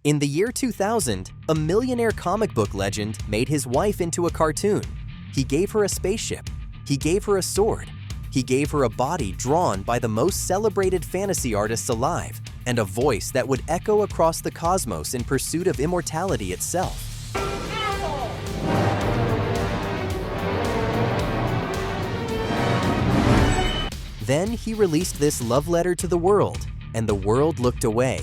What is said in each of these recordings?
In the year 2000, a millionaire comic book legend made his wife into a cartoon. He gave her a spaceship. He gave her a sword. He gave her a body drawn by the most celebrated fantasy artists alive, and a voice that would echo across the cosmos in pursuit of immortality itself. Then he released this love letter to the world, and the world looked away.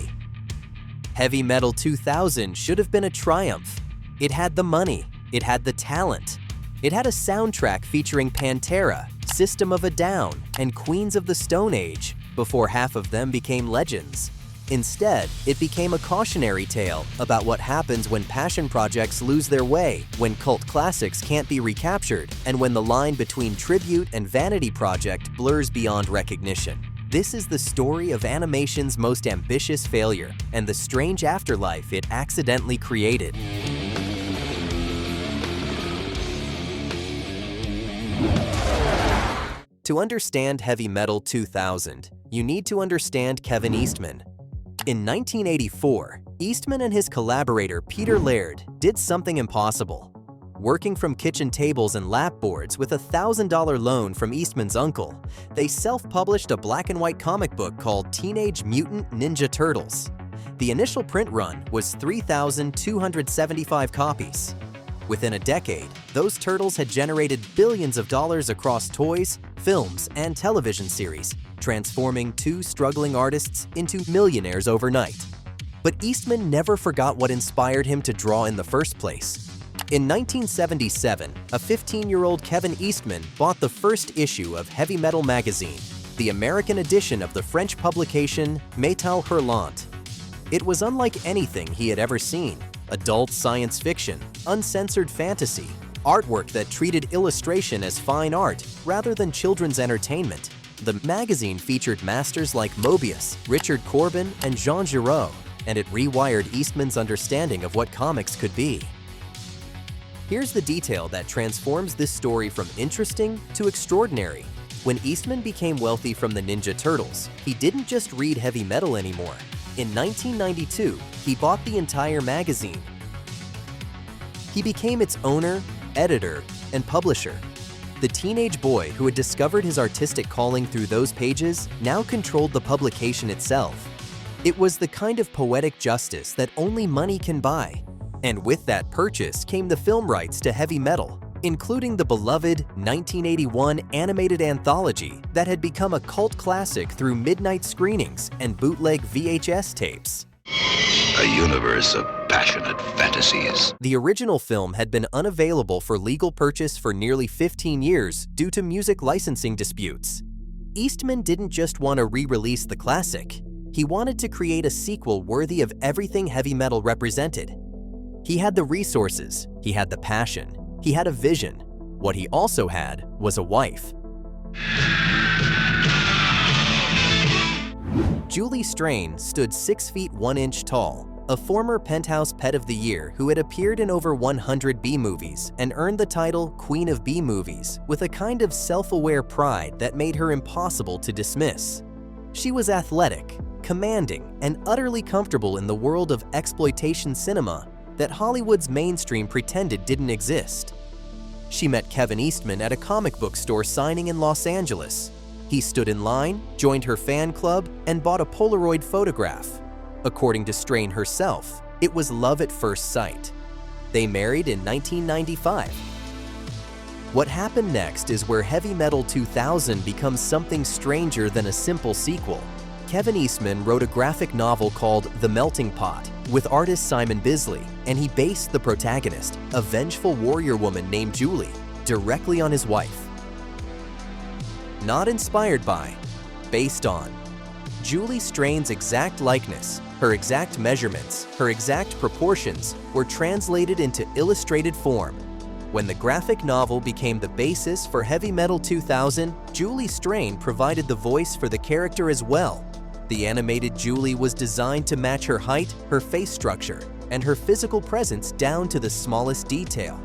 Heavy Metal 2000 should have been a triumph. It had the money, it had the talent. It had a soundtrack featuring Pantera, System of a Down, and Queens of the Stone Age, before half of them became legends. Instead, it became a cautionary tale about what happens when passion projects lose their way, when cult classics can't be recaptured, and when the line between tribute and vanity project blurs beyond recognition. This is the story of animation's most ambitious failure and the strange afterlife it accidentally created. To understand Heavy Metal 2000, you need to understand Kevin Eastman. In 1984, Eastman and his collaborator Peter Laird did something impossible. Working from kitchen tables and lapboards with a $1,000 loan from Eastman's uncle, they self-published a black and white comic book called Teenage Mutant Ninja Turtles. The initial print run was 3,275 copies. Within a decade, those turtles had generated billions of dollars across toys, films, and television series, transforming two struggling artists into millionaires overnight. But Eastman never forgot what inspired him to draw in the first place. In 1977, a 15-year-old Kevin Eastman bought the first issue of Heavy Metal magazine, the American edition of the French publication Métal Hurlant. It was unlike anything he had ever seen: adult science fiction, uncensored fantasy, artwork that treated illustration as fine art rather than children's entertainment. The magazine featured masters like Moebius, Richard Corbin, and Jean Giraud, and it rewired Eastman's understanding of what comics could be. Here's the detail that transforms this story from interesting to extraordinary. When Eastman became wealthy from the Ninja Turtles, he didn't just read heavy metal anymore. In 1992, he bought the entire magazine. He became its owner, editor, and publisher. The teenage boy who had discovered his artistic calling through those pages now controlled the publication itself. It was the kind of poetic justice that only money can buy. And with that purchase came the film rights to Heavy Metal, including the beloved 1981 animated anthology that had become a cult classic through midnight screenings and bootleg VHS tapes. A universe of passionate fantasies. The original film had been unavailable for legal purchase for nearly 15 years due to music licensing disputes. Eastman didn't just want to re-release the classic. He wanted to create a sequel worthy of everything heavy metal represented. He had the resources, he had the passion, he had a vision. What he also had was a wife. Julie Strain stood 6 feet 1 inch tall, a former Penthouse Pet of the Year who had appeared in over 100 B-movies and earned the title Queen of B-movies with a kind of self-aware pride that made her impossible to dismiss. She was athletic, commanding, and utterly comfortable in the world of exploitation cinema that Hollywood's mainstream pretended didn't exist. She met Kevin Eastman at a comic book store signing in Los Angeles. He stood in line, joined her fan club, and bought a Polaroid photograph. According to Strain herself, it was love at first sight. They married in 1995. What happened next is where Heavy Metal 2000 becomes something stranger than a simple sequel. Kevin Eastman wrote a graphic novel called The Melting Pot with artist Simon Bisley, and he based the protagonist, a vengeful warrior woman named Julie, directly on his wife. Not inspired by, based on. Julie Strain's exact likeness, her exact measurements, her exact proportions were translated into illustrated form. When the graphic novel became the basis for Heavy Metal 2000, Julie Strain provided the voice for the character as well. The animated Julie was designed to match her height, her face structure, and her physical presence down to the smallest detail.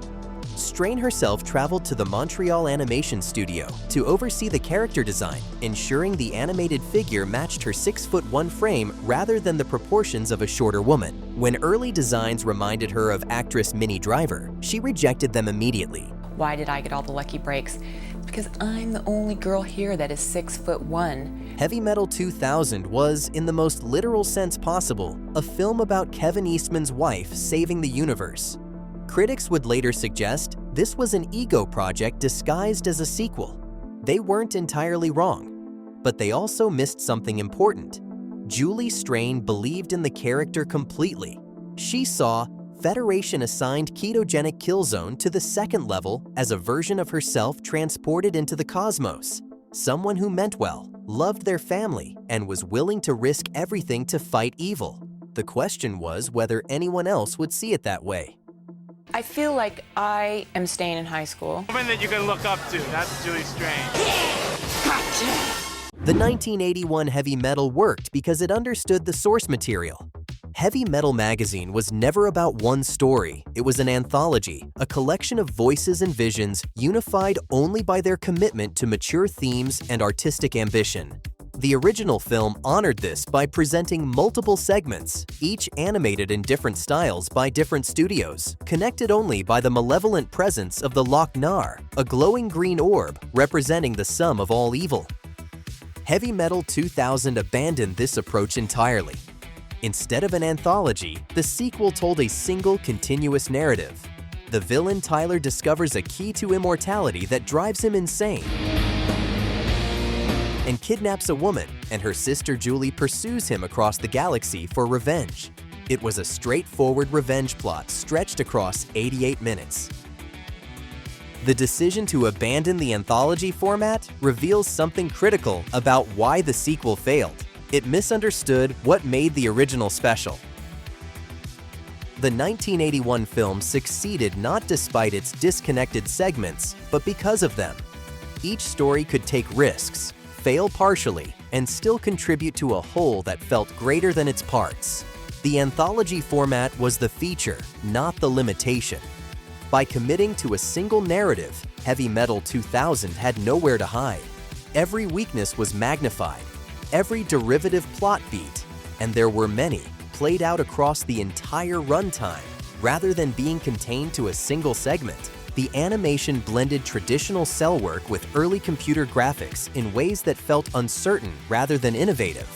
Strain herself traveled to the Montreal animation studio to oversee the character design, ensuring the animated figure matched her 6'1" frame rather than the proportions of a shorter woman. When early designs reminded her of actress Minnie Driver, she rejected them immediately. Why did I get all the lucky breaks? Because I'm the only girl here that is 6'1". Heavy Metal 2000 was, in the most literal sense possible, a film about Kevin Eastman's wife saving the universe. Critics would later suggest this was an ego project disguised as a sequel. They weren't entirely wrong, but they also missed something important. Julie Strain believed in the character completely. She saw Federation assigned ketogenic kill zone to the second level as a version of herself transported into the cosmos. Someone who meant well, loved their family, and was willing to risk everything to fight evil. The question was whether anyone else would see it that way. I feel like I am staying in high school. Woman that you can look up to, that's Julie Strain. The 1981 Heavy Metal worked because it understood the source material. Heavy Metal magazine was never about one story. It was an anthology, a collection of voices and visions unified only by their commitment to mature themes and artistic ambition. The original film honored this by presenting multiple segments, each animated in different styles by different studios, connected only by the malevolent presence of the Loch Nar, a glowing green orb representing the sum of all evil. Heavy Metal 2000 abandoned this approach entirely. Instead of an anthology, the sequel told a single continuous narrative. The villain Tyler discovers a key to immortality that drives him insane and kidnaps a woman, and her sister Julie pursues him across the galaxy for revenge. It was a straightforward revenge plot stretched across 88 minutes. The decision to abandon the anthology format reveals something critical about why the sequel failed. It misunderstood what made the original special. The 1981 film succeeded not despite its disconnected segments, but because of them. Each story could take risks, fail partially, and still contribute to a whole that felt greater than its parts. The anthology format was the feature, not the limitation. By committing to a single narrative, Heavy Metal 2000 had nowhere to hide. Every weakness was magnified, every derivative plot beat, and there were many, played out across the entire runtime. Rather than being contained to a single segment, the animation blended traditional cell work with early computer graphics in ways that felt uncertain rather than innovative.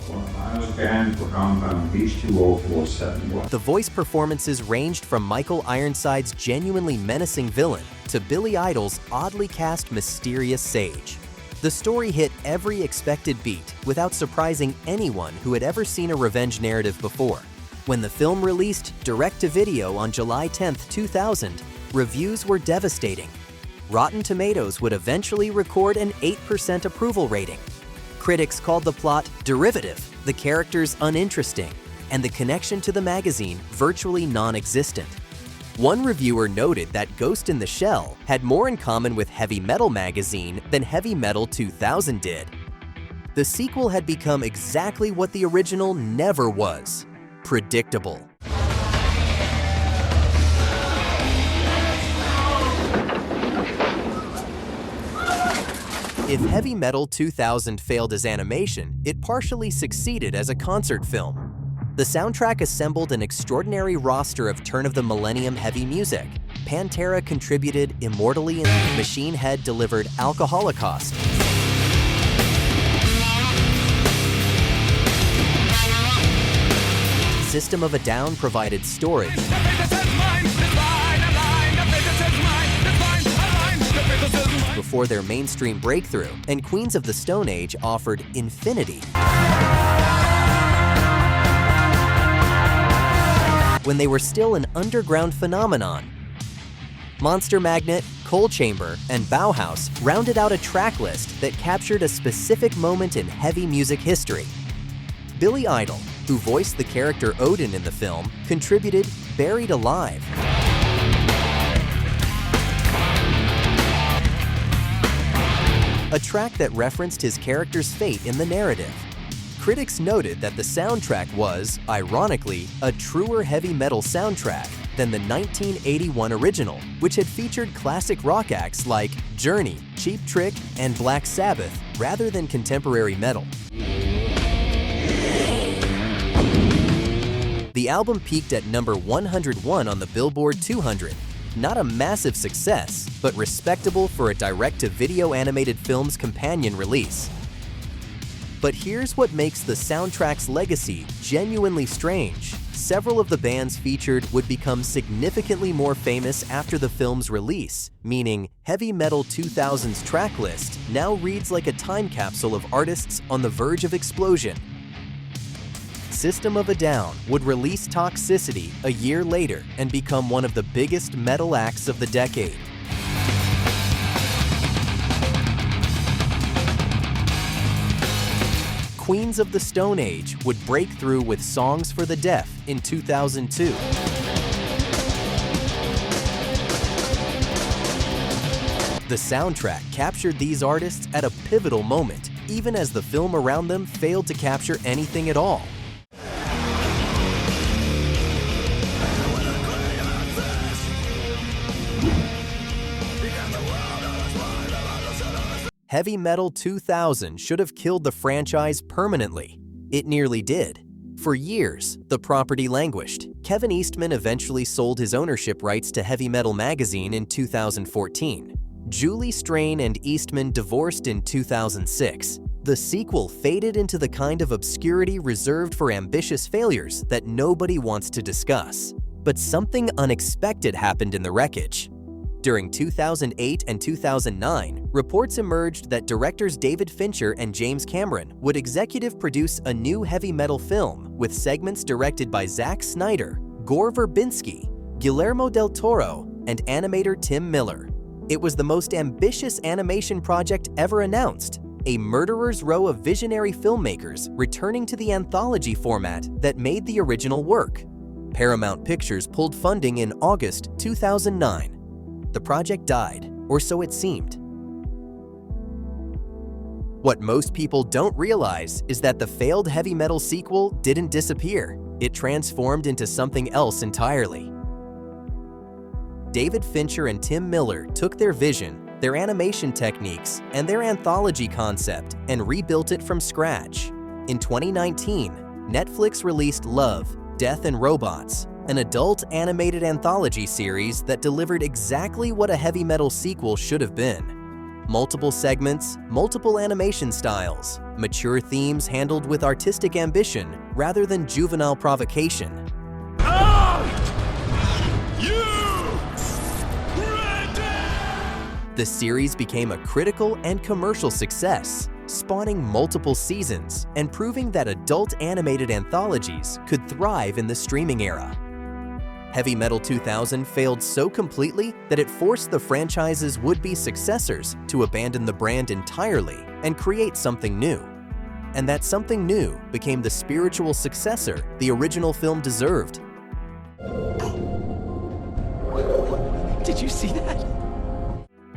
I was banned for compound H2047. The voice performances ranged from Michael Ironside's genuinely menacing villain to Billy Idol's oddly cast mysterious sage. The story hit every expected beat without surprising anyone who had ever seen a revenge narrative before. When the film released direct-to-video on July 10, 2000, reviews were devastating. Rotten Tomatoes would eventually record an 8% approval rating. Critics called the plot derivative, the characters uninteresting, and the connection to the magazine virtually non-existent. One reviewer noted that Ghost in the Shell had more in common with Heavy Metal magazine than Heavy Metal 2000 did. The sequel had become exactly what the original never was: predictable. If Heavy Metal 2000 failed as animation, it partially succeeded as a concert film. The soundtrack assembled an extraordinary roster of turn-of-the-millennium heavy music. Pantera contributed Immortally, and Machine Head delivered Alcoholocaust. System of a Down provided Storage. Before their mainstream breakthrough, and Queens of the Stone Age offered Infinity. When they were still an underground phenomenon. Monster Magnet, Coal Chamber, and Bauhaus rounded out a track list that captured a specific moment in heavy music history. Billy Idol, who voiced the character Odin in the film, contributed Buried Alive. A track that referenced his character's fate in the narrative. Critics noted that the soundtrack was, ironically, a truer heavy metal soundtrack, than the 1981 original, which had featured classic rock acts like Journey, Cheap Trick, and Black Sabbath, rather than contemporary metal. The album peaked at number 101 on the Billboard 200. Not a massive success, but respectable for a direct-to-video animated film's companion release. But here's what makes the soundtrack's legacy genuinely strange. Several of the bands featured would become significantly more famous after the film's release, meaning Heavy Metal 2000's track list now reads like a time capsule of artists on the verge of explosion. System of a Down would release Toxicity a year later and become one of the biggest metal acts of the decade. Queens of the Stone Age would break through with Songs for the Deaf in 2002. The soundtrack captured these artists at a pivotal moment, even as the film around them failed to capture anything at all. Heavy Metal 2000 should have killed the franchise permanently. It nearly did. For years, the property languished. Kevin Eastman eventually sold his ownership rights to Heavy Metal magazine in 2014. Julie Strain and Eastman divorced in 2006. The sequel faded into the kind of obscurity reserved for ambitious failures that nobody wants to discuss. But something unexpected happened in the wreckage. During 2008 and 2009, reports emerged that directors David Fincher and James Cameron would executive produce a new heavy metal film with segments directed by Zack Snyder, Gore Verbinski, Guillermo del Toro, and animator Tim Miller. It was the most ambitious animation project ever announced, a murderer's row of visionary filmmakers returning to the anthology format that made the original work. Paramount Pictures pulled funding in August 2009. The project died, or so it seemed. What most people don't realize is that the failed heavy metal sequel didn't disappear. It transformed into something else entirely. David Fincher and Tim Miller took their vision, their animation techniques, and their anthology concept and rebuilt it from scratch. In 2019, Netflix released Love, Death and Robots, an adult animated anthology series that delivered exactly what a heavy metal sequel should have been. Multiple segments, multiple animation styles, mature themes handled with artistic ambition rather than juvenile provocation. The series became a critical and commercial success, spawning multiple seasons and proving that adult animated anthologies could thrive in the streaming era. Heavy Metal 2000 failed so completely that it forced the franchise's would-be successors to abandon the brand entirely and create something new. And that something new became the spiritual successor the original film deserved. Did you see that?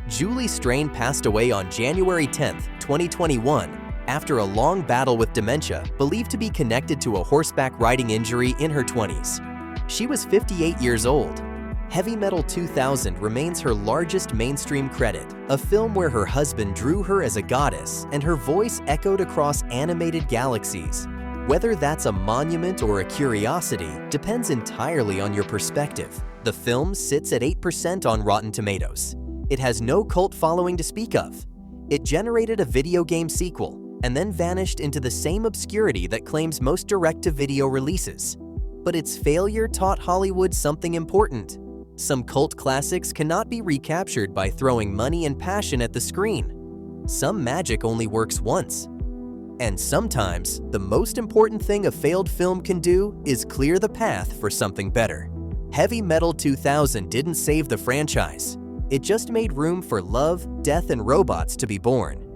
Julie Strain passed away on January 10, 2021, after a long battle with dementia believed to be connected to a horseback riding injury in her 20s. She was 58 years old. Heavy Metal 2000 remains her largest mainstream credit, a film where her husband drew her as a goddess and her voice echoed across animated galaxies. Whether that's a monument or a curiosity depends entirely on your perspective. The film sits at 8% on Rotten Tomatoes. It has no cult following to speak of. It generated a video game sequel and then vanished into the same obscurity that claims most direct-to-video releases. But its failure taught Hollywood something important. Some cult classics cannot be recaptured by throwing money and passion at the screen. Some magic only works once. And sometimes, the most important thing a failed film can do is clear the path for something better. Heavy Metal 2000 didn't save the franchise. It just made room for Love, Death and Robots to be born.